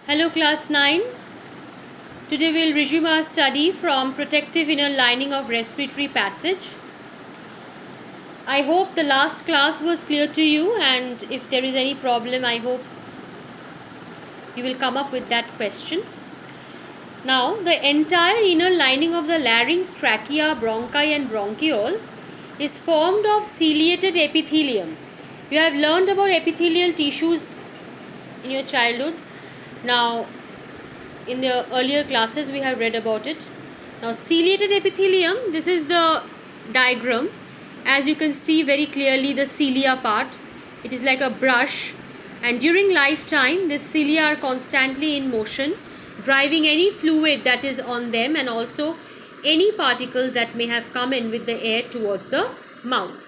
Hello class 9. Today we'll resume our study from protective inner lining of respiratory passage. I hope the last class was clear to you, and if there is any problem I hope you will come up with that question. Now the entire inner lining of the larynx, trachea, bronchi and bronchioles is formed of ciliated epithelium. You have learned about epithelial tissues in your childhood. Now in the earlier classes we have read about it. Now ciliated epithelium, this is the diagram. As you can see very clearly the cilia part, it is like a brush, and during lifetime this cilia are constantly in motion, driving any fluid that is on them and also any particles that may have come in with the air towards the mouth.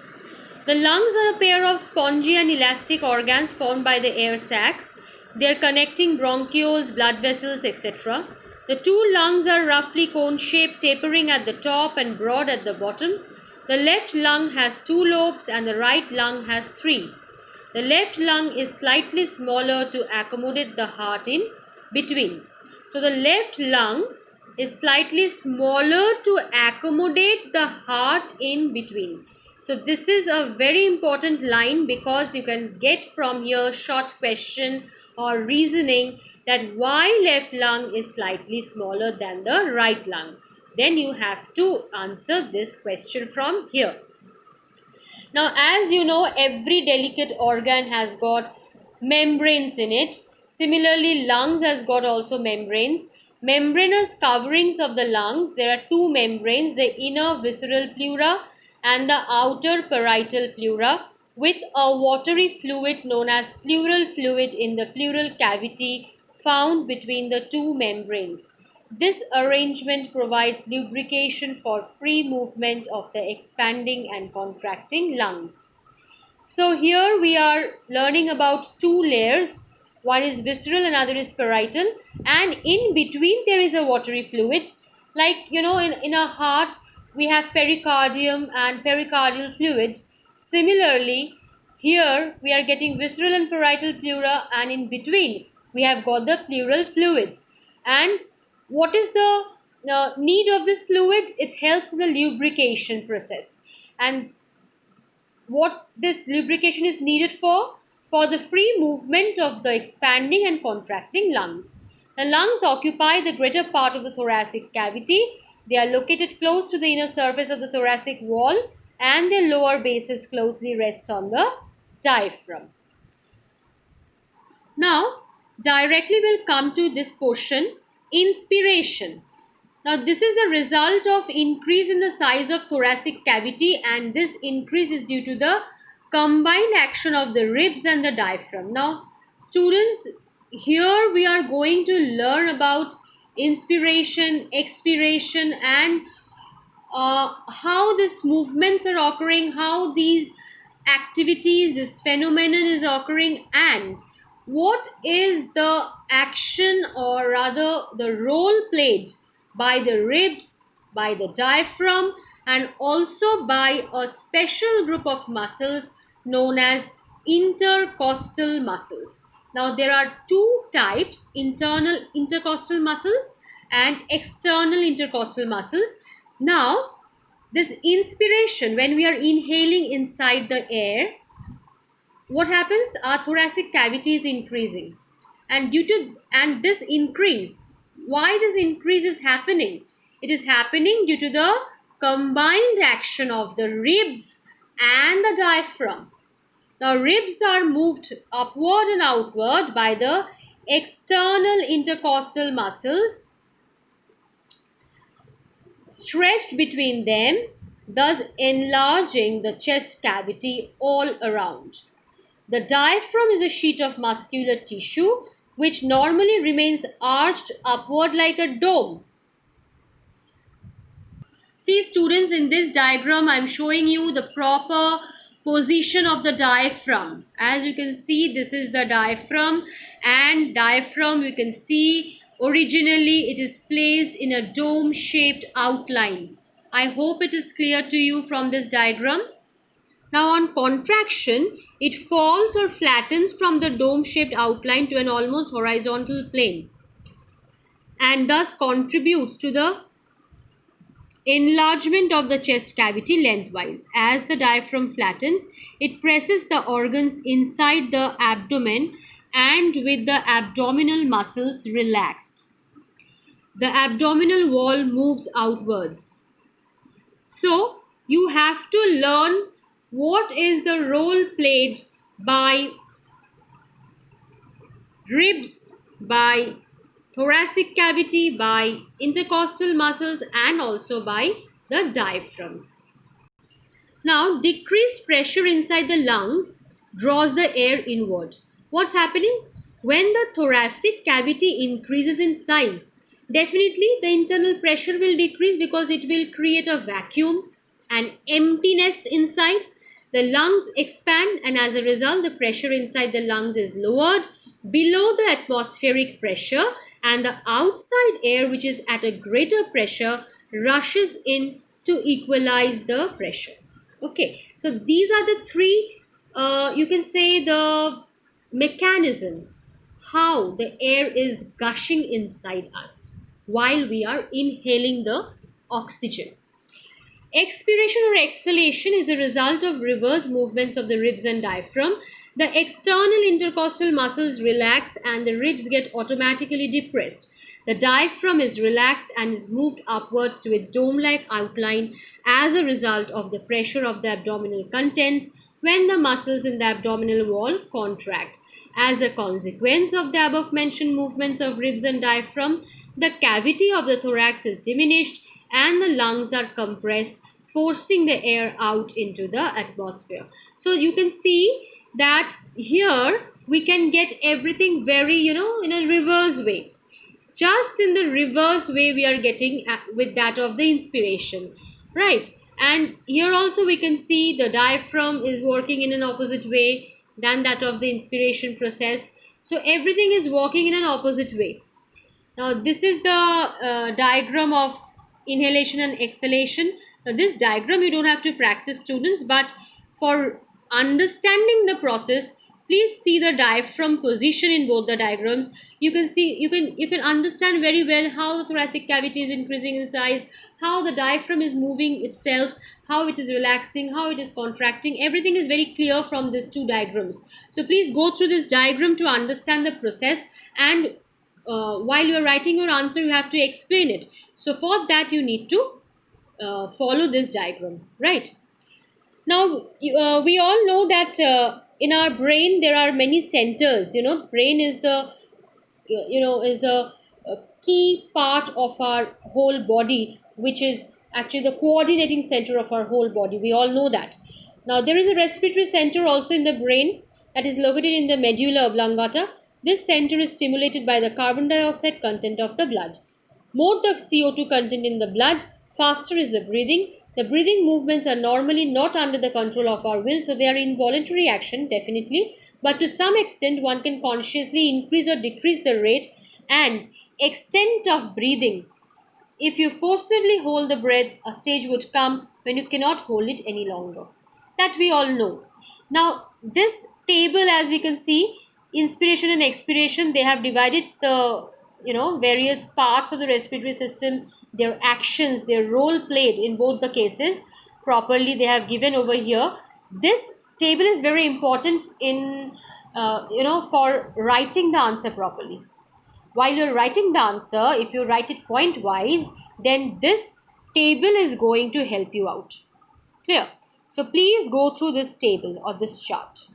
The lungs are a pair of spongy and elastic organs formed by the air sacs. They are connecting bronchioles, blood vessels, etc. The two lungs are roughly cone-shaped, tapering at the top and broad at the bottom. The left lung has 2 lobes and the right lung has 3. The left lung is slightly smaller to accommodate the heart in between. So the left lung is slightly smaller to accommodate the heart in between. So this is a very important line, because you can get from here short question or reasoning that why left lung is slightly smaller than the right lung. Then you have to answer this question from here. Now as you know, every delicate organ has got membranes in it. Similarly, lungs has got also membranes. Membranous coverings of the lungs, there are 2 membranes, the inner visceral pleura and the outer parietal pleura, with a watery fluid known as pleural fluid in the pleural cavity found between the 2 membranes. This arrangement provides lubrication for free movement of the expanding and contracting lungs. So here we are learning about 2 layers. One is visceral, another is parietal, and in between there is a watery fluid. Like, you know, in a heart we have pericardium and pericardial fluid. Similarly, here we are getting visceral and parietal pleura, and in between we have got the pleural fluid. And what is the need of this fluid? It helps in the lubrication process. And what this lubrication is needed for? For the free movement of the expanding and contracting lungs. The lungs occupy the greater part of the thoracic cavity. They are located close to the inner surface of the thoracic wall, and their lower bases closely rest on the diaphragm. Now, directly we'll come to this portion, inspiration. Now, this is a result of increase in the size of thoracic cavity, and this increase is due to the combined action of the ribs and the diaphragm. Now, students, here we are going to learn about inspiration, expiration, and how these movements are occurring, how these activities, this phenomenon is occurring, and what is the action, or rather the role played by the ribs, by the diaphragm, and also by a special group of muscles known as intercostal muscles. Now there are 2 types, internal intercostal muscles and external intercostal muscles. Now this inspiration, when we are inhaling inside the air, what happens? Our thoracic cavity is increasing, and this increase, why this increase is happening? It is happening due to the combined action of the ribs and the diaphragm. Now ribs are moved upward and outward by the external intercostal muscles stretched between them, thus enlarging the chest cavity all around. The diaphragm is a sheet of muscular tissue which normally remains arched upward like a dome. See students, in this diagram I am showing you the proper position of the diaphragm. As you can see, this is the diaphragm, and diaphragm, you can see originally it is placed in a dome shaped outline. I hope it is clear to you from this diagram. Now on contraction, it falls or flattens from the dome-shaped outline to an almost horizontal plane and thus contributes to the enlargement of the chest cavity lengthwise. As the diaphragm flattens, it presses the organs inside the abdomen and with the abdominal muscles relaxed, the abdominal wall moves outwards. So you have to learn what is the role played by ribs, by thoracic cavity, by intercostal muscles, and also by the diaphragm. Now, decreased pressure inside the lungs draws the air inward. What's happening? When the thoracic cavity increases in size, definitely the internal pressure will decrease because it will create a vacuum and emptiness inside. The lungs expand, and as a result, the pressure inside the lungs is lowered below the atmospheric pressure, and the outside air, which is at a greater pressure, rushes in to equalize the pressure. Okay, so these are the three, you can say, the mechanism how the air is gushing inside us while we are inhaling the oxygen. Expiration or exhalation is the result of reverse movements of the ribs and diaphragm. The external intercostal muscles relax and the ribs get automatically depressed. The diaphragm is relaxed and is moved upwards to its dome-like outline as a result of the pressure of the abdominal contents when the muscles in the abdominal wall contract. As a consequence of the above mentioned movements of ribs and diaphragm, the cavity of the thorax is diminished and the lungs are compressed, forcing the air out into the atmosphere. So you can see that here we can get everything very, in a reverse way. Just in the reverse way we are getting with that of the inspiration, right? And here also we can see the diaphragm is working in an opposite way than that of the inspiration process. So everything is working in an opposite way. Now this is the diagram of inhalation and exhalation. Now this diagram you don't have to practice, students, but for understanding the process, please see the diaphragm position in both the diagrams. You can see, you can understand very well how the thoracic cavity is increasing in size, how the diaphragm is moving itself, how it is relaxing, how it is contracting. Everything is very clear from these two diagrams. So please go through this diagram to understand the process, and while you are writing your answer you have to explain it. So for that you need to follow this diagram, right? Now we all know that in our brain there are many centers. Brain is the is a key part of our whole body, which is actually the coordinating center of our whole body. We all know that. Now there is a respiratory center also in the brain that is located in the medulla oblongata. This center is stimulated by the carbon dioxide content of the blood. More the CO2 content in the blood, faster is the breathing. The breathing movements are normally not under the control of our will, so they are involuntary action, definitely. But to some extent, one can consciously increase or decrease the rate and extent of breathing. If you forcibly hold the breath, a stage would come when you cannot hold it any longer. That we all know. Now, this table, as we can see, inspiration and expiration, they have divided the various parts of the respiratory system, their actions, their role played in both the cases properly they have given over here. This table is very important in for writing the answer properly. While you're writing the answer, if you write it point wise, then this table is going to help you out. Clear? So please go through this table or this chart.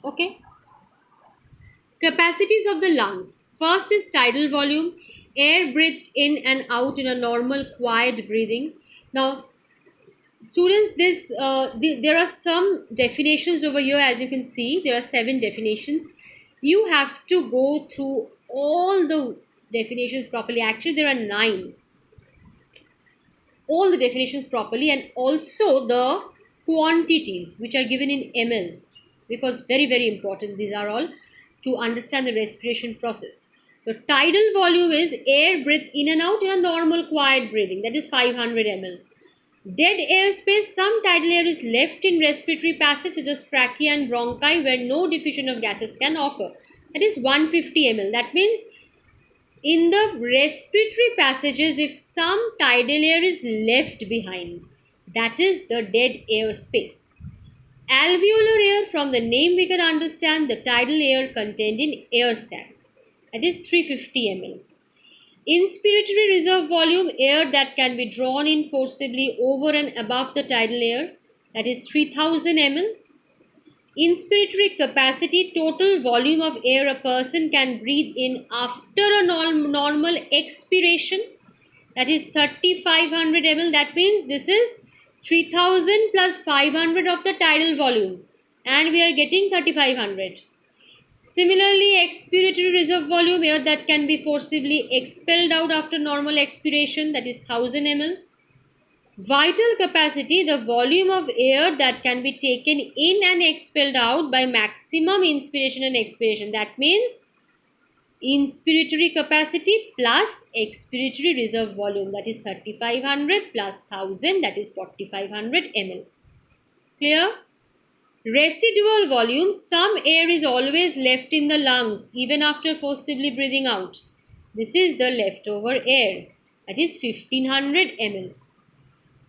Okay. Capacities of the lungs. First is tidal volume, air breathed in and out in a normal quiet breathing. Now students, there are some definitions over here. As you can see, there are 7 definitions. You have to go through all the definitions properly. Actually there are 9. All the definitions properly, and also the quantities which are given in ml, because very important these are all to understand the respiration process. So tidal volume is air breathed in and out in a normal quiet breathing, that is 500 ml. Dead airspace, some tidal air is left in respiratory passage such as trachea and bronchi where no diffusion of gases can occur. That is 150 ml. That means in the respiratory passages, if some tidal air is left behind, that is the dead air space. Alveolar air, from the name we can understand, the tidal air contained in air sacs, that is 350 ml. Inspiratory reserve volume, air that can be drawn in forcibly over and above the tidal air, that is 3000 ml. Inspiratory capacity, total volume of air a person can breathe in after a normal expiration, that is 3500 ml. That means this is 3000 plus 500 of the tidal volume, and we are getting 3500. Similarly, expiratory reserve volume, air that can be forcibly expelled out after normal expiration, that is 1000 ml. Vital capacity, the volume of air that can be taken in and expelled out by maximum inspiration and expiration. That means inspiratory capacity plus expiratory reserve volume, that is 3500 plus 1000, that is 4500 ml. Clear? Residual volume, some air is always left in the lungs even after forcibly breathing out. This is the leftover air, that is 1500 ml.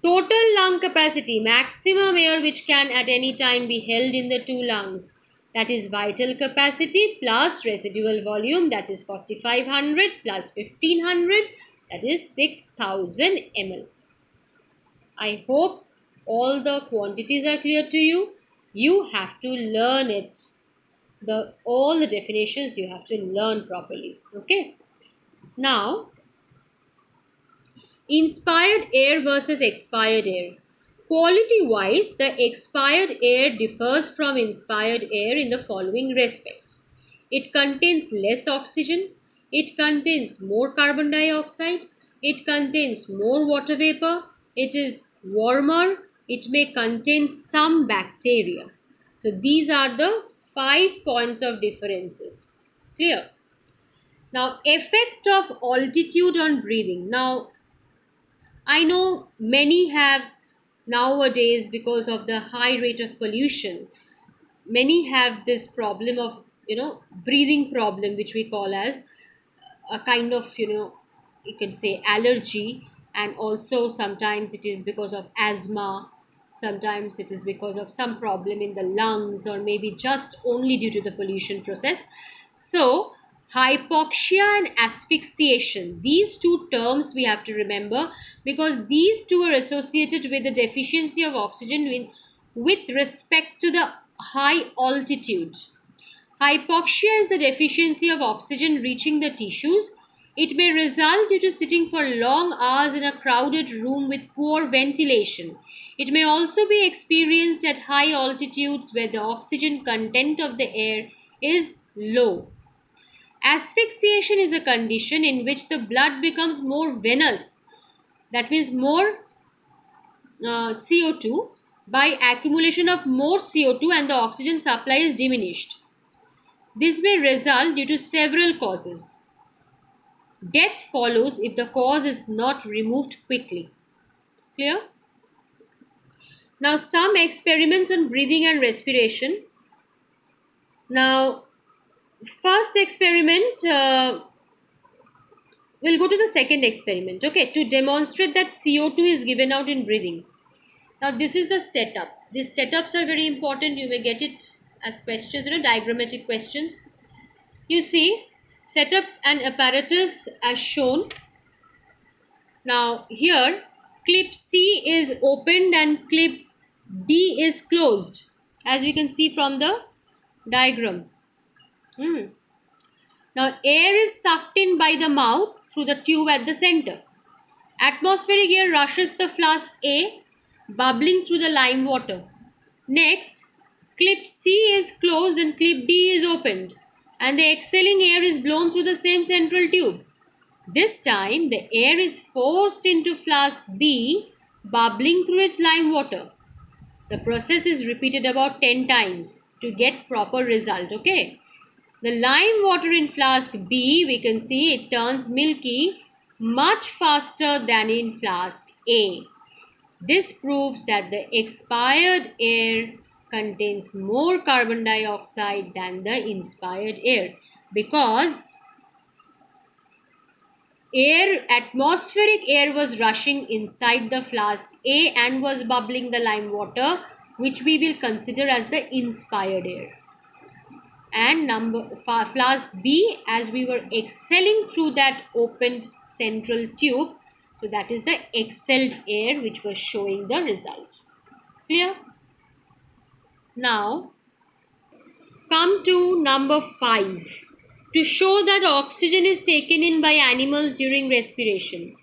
Total lung capacity, maximum air which can at any time be held in the two lungs, that is vital capacity plus residual volume, that is 4500 plus 1500, that is 6000 ml. I hope all the quantities are clear to you. You have to learn it. All the definitions you have to learn properly. Okay. Now, inspired air versus expired air. Quality wise, the expired air differs from inspired air in the following respects. It contains less oxygen, it contains more carbon dioxide, it contains more water vapor, it is warmer, it may contain some bacteria. So these are the 5 points of differences. Clear? Now, effect of altitude on breathing. Now, I know many have nowadays, because of the high rate of pollution, many have this problem of, breathing problem, which we call as a kind of, you can say allergy, and also sometimes it is because of asthma, sometimes it is because of some problem in the lungs, or maybe just only due to the pollution process. So hypoxia and asphyxiation, these two terms we have to remember, because these two are associated with the deficiency of oxygen with respect to the high altitude. Hypoxia is the deficiency of oxygen reaching the tissues. It may result due to sitting for long hours in a crowded room with poor ventilation. It may also be experienced at high altitudes where the oxygen content of the air is low. Asphyxiation is a condition in which the blood becomes more venous, that means more CO2, by accumulation of more CO2, and the oxygen supply is diminished. This may result due to several causes. Death follows if the cause is not removed quickly. Clear? Now, some experiments on breathing and respiration. Now, first experiment, we'll go to the second experiment, okay, to demonstrate that CO2 is given out in breathing. Now, this is the setup. These setups are very important. You may get it as questions, diagrammatic questions. You see, set up an apparatus as shown. Now, here, clip C is opened and clip D is closed, as we can see from the diagram. Now, air is sucked in by the mouth through the tube at the center. Atmospheric air rushes the flask A, bubbling through the lime water. Next, clip C is closed and clip D is opened, and the exhaling air is blown through the same central tube. This time, the air is forced into flask B, bubbling through its lime water. The process is repeated about 10 times to get proper result, okay? The lime water in flask B, we can see it turns milky much faster than in flask A. This proves that the expired air contains more carbon dioxide than the inspired air, because atmospheric air was rushing inside the flask A and was bubbling the lime water, which we will consider as the inspired air. And flask B, as we were exhaling through that opened central tube, so that is the exhaled air which was showing the result. Clear? Now come to number 5. To show that oxygen is taken in by animals during respiration.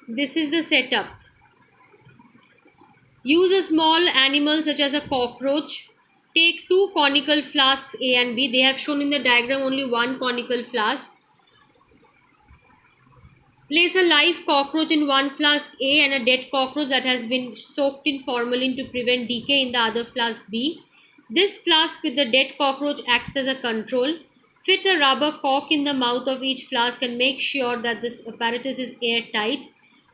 This is the setup. Use a small animal such as a cockroach. Take 2 conical flasks A and B. They have shown in the diagram only one conical flask. Place a live cockroach in one flask A and a dead cockroach that has been soaked in formalin to prevent decay in the other flask B. This flask with the dead cockroach acts as a control. Fit a rubber cork in the mouth of each flask and make sure that this apparatus is airtight.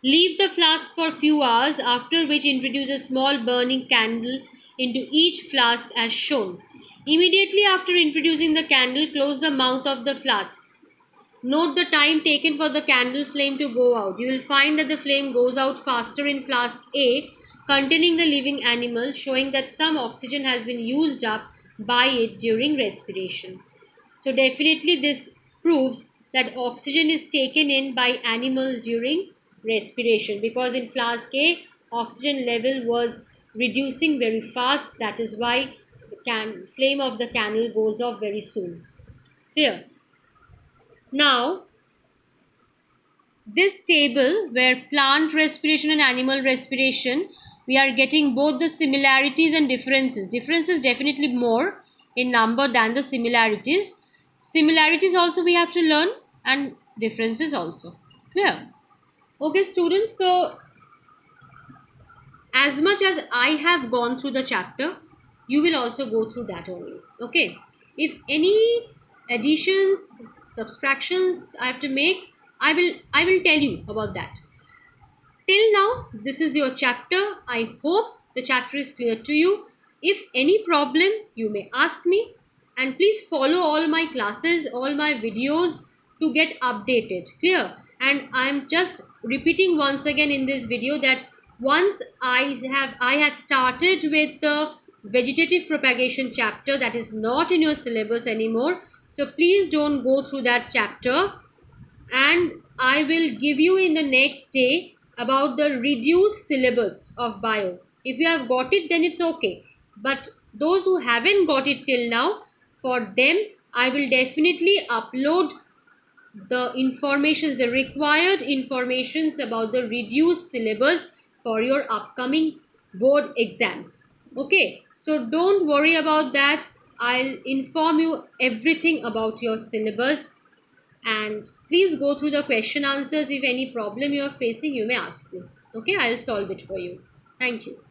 Leave the flask for a few hours, after which introduce a small burning candle into each flask as shown. Immediately after introducing the candle, close the mouth of the flask. Note the time taken for the candle flame to go out. You will find that the flame goes out faster in flask A containing the living animal, showing that some oxygen has been used up by it during respiration. So definitely this proves that oxygen is taken in by animals during respiration, because in flask A oxygen level was reducing very fast. That is why the flame of the candle goes off very soon. Clear? Now this table where plant respiration and animal respiration, we are getting both the similarities and differences. Differences definitely more in number than the similarities. Similarities also we have to learn, and differences also. Clear? Okay students, so as much as I have gone through the chapter, you will also go through that only. Okay, if any additions, subtractions I have to make, I will tell you about that. Till now, this is your chapter. I hope the chapter is clear to you. If any problem, you may ask me, and please follow all my classes, all my videos to get updated. Clear? And I am just repeating once again in this video that once I had started with the vegetative propagation chapter, that is not in your syllabus anymore. So please don't go through that chapter, and I will give you in the next day about the reduced syllabus of bio. If you have got it, then it's okay, but those who haven't got it till now, for them I will definitely upload the informations, the required informations about the reduced syllabus for your upcoming board exams. Okay, so don't worry about that. I'll inform you everything about your syllabus, and please go through the question answers. If any problem you are facing, you may ask me. Okay, I'll solve it for you. Thank you.